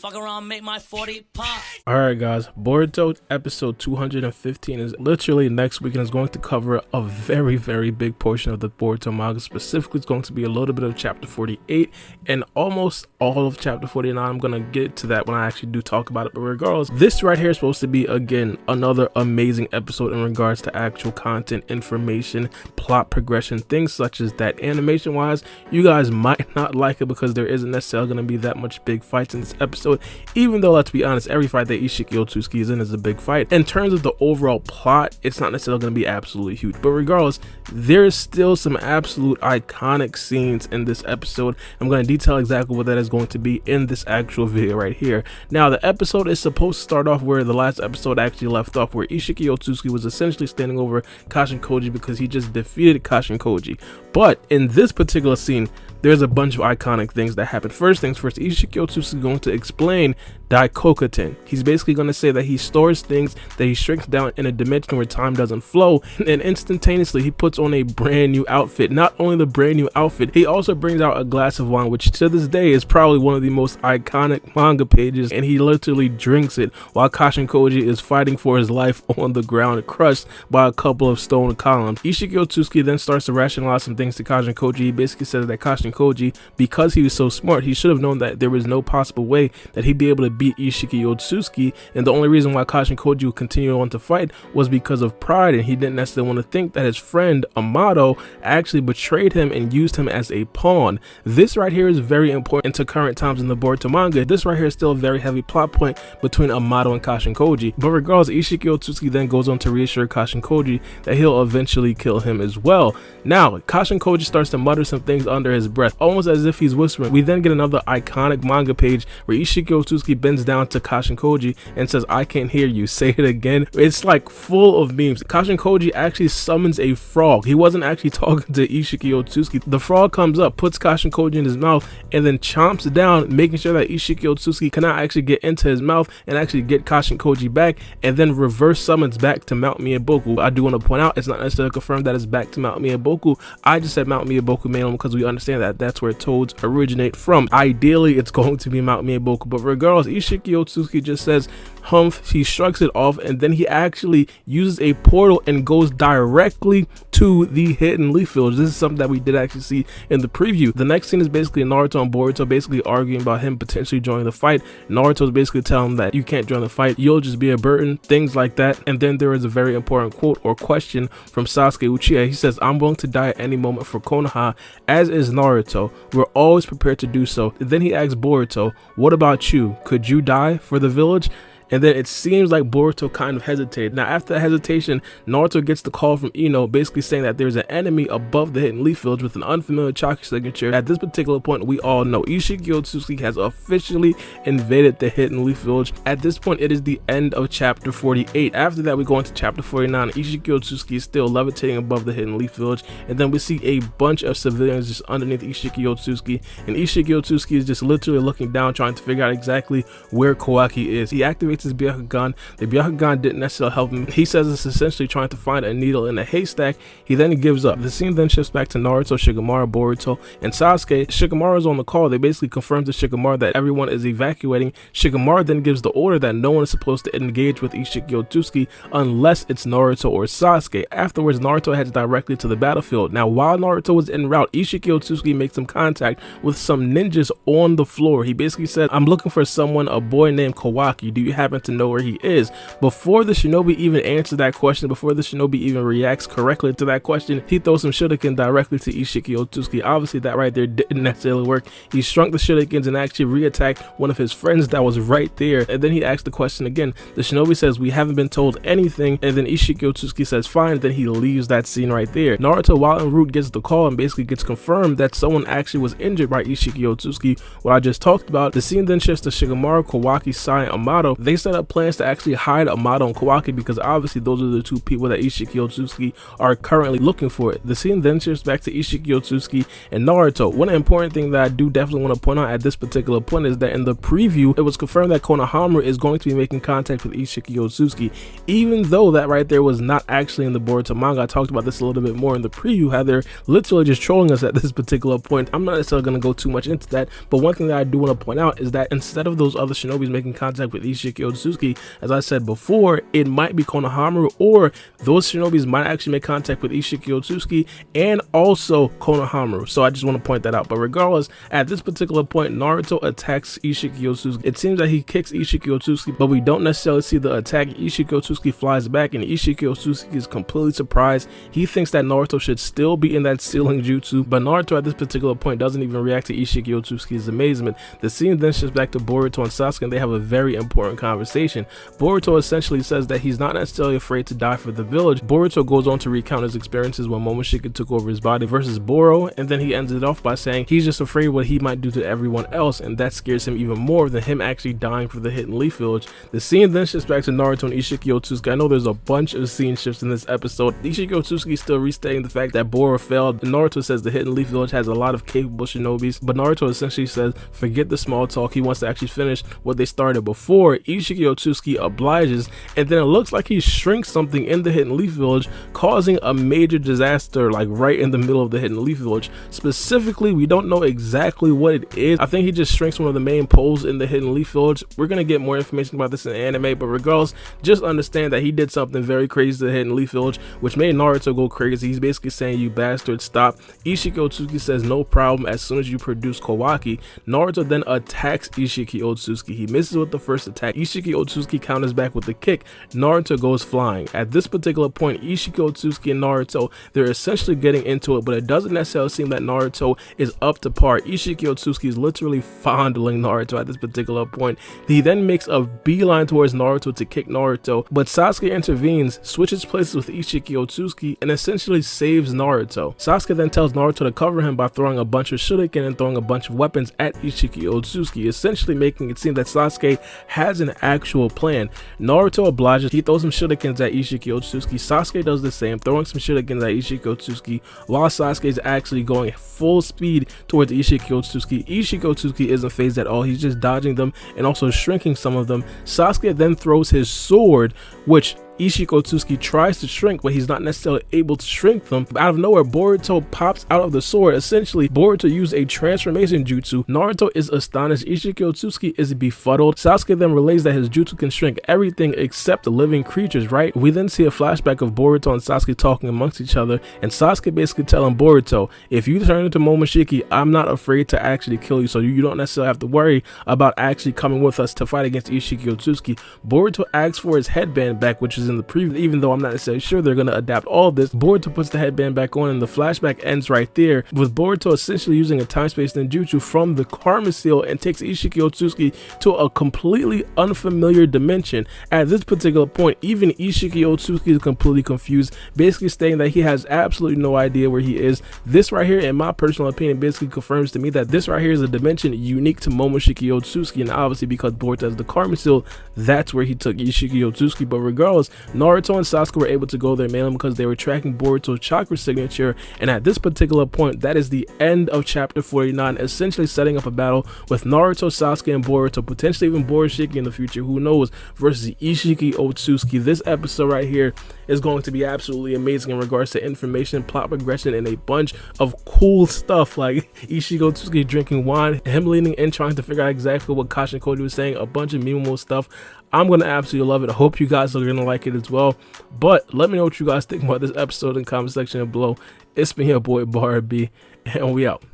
Fuck around, make my 40 pop. Alright guys, Boruto episode 215 is literally next week and is going to cover a very big portion of the Boruto manga. Specifically, it's going to be a little bit of chapter 48 and almost all of chapter 49. I'm going to get to that when I actually do talk about it, but regardless, this right here is supposed to be, again, another amazing episode in regards to actual content, information, plot progression, things such as that. Animation wise, you guys might not like it because there isn't necessarily going to be that much big fights in this episode, even though, let's be honest, every fight that Isshiki Otsutsuki is in is a big fight. In terms of the overall plot, it's not necessarily going to be absolutely huge, but regardless, there's still some absolute iconic scenes in this episode. I'm going to detail exactly what that is going to be in this actual video right here. Now, the episode is supposed to start off where the last episode actually left off, where Isshiki Otsutsuki was essentially standing over Kashin Koji because he just defeated Kashin Koji. But in this particular scene, there's a bunch of iconic things that happen. First things first, Isshiki Otsutsuki is going to explain Daikokaten. He's basically going to say that he stores things that he shrinks down in a dimension where time doesn't flow, and instantaneously he puts on a brand new outfit. Not only the brand new outfit, he also brings out a glass of wine, which to this day is probably one of the most iconic manga pages, and he literally drinks it while Kashin Koji is fighting for his life on the ground, crushed by a couple of stone columns. Isshiki Otsutsuki then starts to rationalize some things to Kashin Koji. He basically says that Kashin Koji, because he was so smart, he should have known that there was no possible way that he'd be able to beat Isshiki Otsutsuki, and the only reason why Kashin Koji would continue on to fight was because of pride, and he didn't necessarily want to think that his friend Amato actually betrayed him and used him as a pawn. This right here is very important to current times in the Boruto manga. This right here is still a very heavy plot point between Amato and Kashin Koji, but regardless, Isshiki Otsutsuki then goes on to reassure Kashin Koji that he'll eventually kill him as well. Now, Kashin Koji starts to mutter some things under his breath, almost as if he's whispering. We then get another iconic manga page where Isshiki Otsutsuki bends down to Kashin Koji and says, "I can't hear you, say it again." It's like full of memes. Kashin Koji actually summons a frog. He wasn't actually talking to Isshiki Otsutsuki. The frog comes up, puts Kashin Koji in his mouth, and then chomps down, making sure that Isshiki Otsutsuki cannot actually get into his mouth and actually get Kashin Koji back, and then reverse summons back to Mount Miyaboku. I do want to point out, it's not necessarily confirmed that it's back to Mount Miyaboku. I just said Mount Miyaboku mainly because we understand that that's where toads originate from. Ideally, it's going to be Mount Miyaboku, but regardless, Isshiki Otsutsuki just says humph, he shrugs it off, and then he actually uses a portal and goes directly to the hidden leaf village. This is something that we did actually see in the preview. The next scene is basically Naruto and Boruto basically arguing about him potentially joining the fight. Naruto's basically telling him that you can't join the fight, you'll just be a burden, things like that. And then there is a very important quote or question from Sasuke Uchiha. He says, "I'm willing to die at any moment for Konoha, as is Naruto. We're always prepared to do so." And then he asks Boruto, "What about you? Could you die for the village?" And then it seems like Boruto kind of hesitated. Now, after the hesitation, Naruto gets the call from Ino, basically saying that there's an enemy above the hidden leaf village with an unfamiliar chakra signature. At this particular point, we all know Isshiki Otsutsuki has officially invaded the hidden leaf village. At this point, it is the end of chapter 48. After that, we go into chapter 49. Isshiki Otsutsuki is still levitating above the hidden leaf village, and then we see a bunch of civilians just underneath Isshiki Otsutsuki, and Isshiki Otsutsuki is just literally looking down, trying to figure out exactly where Kawaki is. He activates his Byakugan. The Byakugan didn't necessarily help him. He says it's essentially trying to find a needle in a haystack. He then gives up. The scene then shifts back to Naruto, Shikamaru, Boruto, and Sasuke. Shikamaru is on the call. They basically confirm to Shikamaru that everyone is evacuating. Shikamaru then gives the order that no one is supposed to engage with Isshiki Otsutsuki unless it's Naruto or Sasuke. Afterwards, Naruto heads directly to the battlefield. Now, while Naruto was en route, Isshiki Otsutsuki makes some contact with some ninjas on the floor. He basically said, "I'm looking for someone, a boy named Kawaki. Do you happen to know where he is?" Before the shinobi even answers that question, before the shinobi even reacts correctly to that question, he throws some shuriken directly to Isshiki Otsutsuki. Obviously, that right there didn't necessarily work. He shrunk the shurikens and actually re-attacked one of his friends that was right there. And then he asked the question again. The shinobi says, "We haven't been told anything." And then Isshiki Otsutsuki says, "Fine." Then he leaves that scene right there. Naruto, while en route, gets the call and basically gets confirmed that someone actually was injured by Isshiki Otsutsuki, what I just talked about. The scene then shifts to Shikamaru, Kawaki, Sai, and Amato. They they set up plans to actually hide Amado and Kawaki, because obviously those are the two people that Isshiki Otsutsuki are currently looking for. The scene then shifts back to Isshiki Otsutsuki and Naruto. One important thing that I do definitely want to point out at this particular point is that in the preview, it was confirmed that Konohamaru is going to be making contact with Isshiki Otsutsuki, even though that right there was not actually in the Boruto manga. I talked about this a little bit more in the preview, how they're literally just trolling us at this particular point. I'm not necessarily going to go too much into that, but one thing that I do want to point out is that instead of those other shinobis making contact with Isshiki Otsutsuki, as I said before, it might be Konohamaru, or those shinobis might actually make contact with Isshiki Otsutsuki and also Konohamaru. So I just want to point that out. But regardless, at this particular point, Naruto attacks Isshiki Otsutsuki. It seems that he kicks Isshiki Otsutsuki, but we don't necessarily see the attack. Isshiki Otsutsuki flies back, and Isshiki Otsutsuki is completely surprised. He thinks that Naruto should still be in that ceiling jutsu, but Naruto at this particular point doesn't even react to Isshiki Otsutsuki's amazement. The scene then shifts back to Boruto and Sasuke, and they have a very important conversation. Boruto essentially says that he's not necessarily afraid to die for the village. Boruto goes on to recount his experiences when BoruShiki took over his body versus Boro, and then he ends it off by saying he's just afraid what he might do to everyone else, and that scares him even more than him actually dying for the Hidden Leaf Village. The scene then shifts back to Naruto and Isshiki Otsutsuki. I know there's a bunch of scene shifts in this episode. Isshiki Otsutsuki still restating the fact that Boro failed, and Naruto says the Hidden Leaf Village has a lot of capable shinobis, but Naruto essentially says forget the small talk, he wants to actually finish what they started before. Isshiki Otsutsuki obliges, and then it looks like he shrinks something in the Hidden Leaf Village, causing a major disaster like right in the middle of the Hidden Leaf Village. Specifically, we don't know exactly what it is. I think he just shrinks one of the main poles in the Hidden Leaf Village. We're gonna get more information about this in the anime, but regardless, just understand that he did something very crazy to the Hidden Leaf Village, which made Naruto go crazy. He's basically saying, you bastard, stop. Isshiki Otsutsuki says no problem as soon as you produce Kawaki. Naruto then attacks Isshiki Otsutsuki. He misses with the first attack. Isshiki Otsutsuki counters back with the kick. Naruto goes flying. At this particular point, Isshiki Otsutsuki and Naruto, they're essentially getting into it, but it doesn't necessarily seem that Naruto is up to par. Isshiki Otsutsuki is literally fondling Naruto at this particular point. He then makes a beeline towards Naruto to kick Naruto, but Sasuke intervenes, switches places with Isshiki Otsutsuki, and essentially saves Naruto. Sasuke then tells Naruto to cover him by throwing a bunch of shuriken and throwing a bunch of weapons at Isshiki Otsutsuki, essentially making it seem that Sasuke has an actual plan. Naruto obliges. He throws some shurikens at Isshiki Otsutsuki. Sasuke does the same, throwing some shurikens at Isshiki Otsutsuki, while Sasuke is actually going full speed towards Isshiki Otsutsuki. Isshiki Otsutsuki isn't phased at all. He's just dodging them and also shrinking some of them. Sasuke then throws his sword, which Isshiki Otsutsuki tries to shrink, but he's not necessarily able to shrink them. Out of nowhere, Boruto pops out of the sword. Essentially, Boruto used a transformation jutsu. Naruto is astonished. Isshiki Otsutsuki is befuddled. Sasuke then relays that his jutsu can shrink everything except the living creatures, right? We then see a flashback of Boruto and Sasuke talking amongst each other, and Sasuke basically telling Boruto, if you turn into BoruShiki, I'm not afraid to actually kill you, so you don't necessarily have to worry about actually coming with us to fight against Isshiki Otsutsuki. Boruto asks for his headband back, which is in the preview, even though I'm not necessarily sure they're going to adapt all of this. Boruto puts the headband back on, and the flashback ends right there, with Boruto essentially using a time-space ninjutsu from the Karma Seal and takes Isshiki Otsutsuki to a completely unfamiliar dimension. At this particular point, even Isshiki Otsutsuki is completely confused, basically stating that he has absolutely no idea where he is. This right here, in my personal opinion, basically confirms to me that this right here is a dimension unique to BoruShiki Otsutsuki, and obviously because Boruto has the Karma Seal, that's where he took Isshiki Otsutsuki. But regardless, Naruto and Sasuke were able to go there mainly because they were tracking Boruto's chakra signature, and at this particular point, that is the end of chapter 49, essentially setting up a battle with Naruto, Sasuke, and Boruto, potentially even BoruShiki in the future, who knows, versus Isshiki Otsutsuki. This episode right here is going to be absolutely amazing in regards to information, plot progression, and a bunch of cool stuff like Isshiki Otsutsuki drinking wine, him leaning in trying to figure out exactly what Kashin Koji was saying, a bunch of memeable stuff. I'm going to absolutely love it. I hope you guys are going to like it as well. But let me know what you guys think about this episode in the comment section below. It's been your boy Baara B, and we out.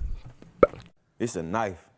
It's a knife.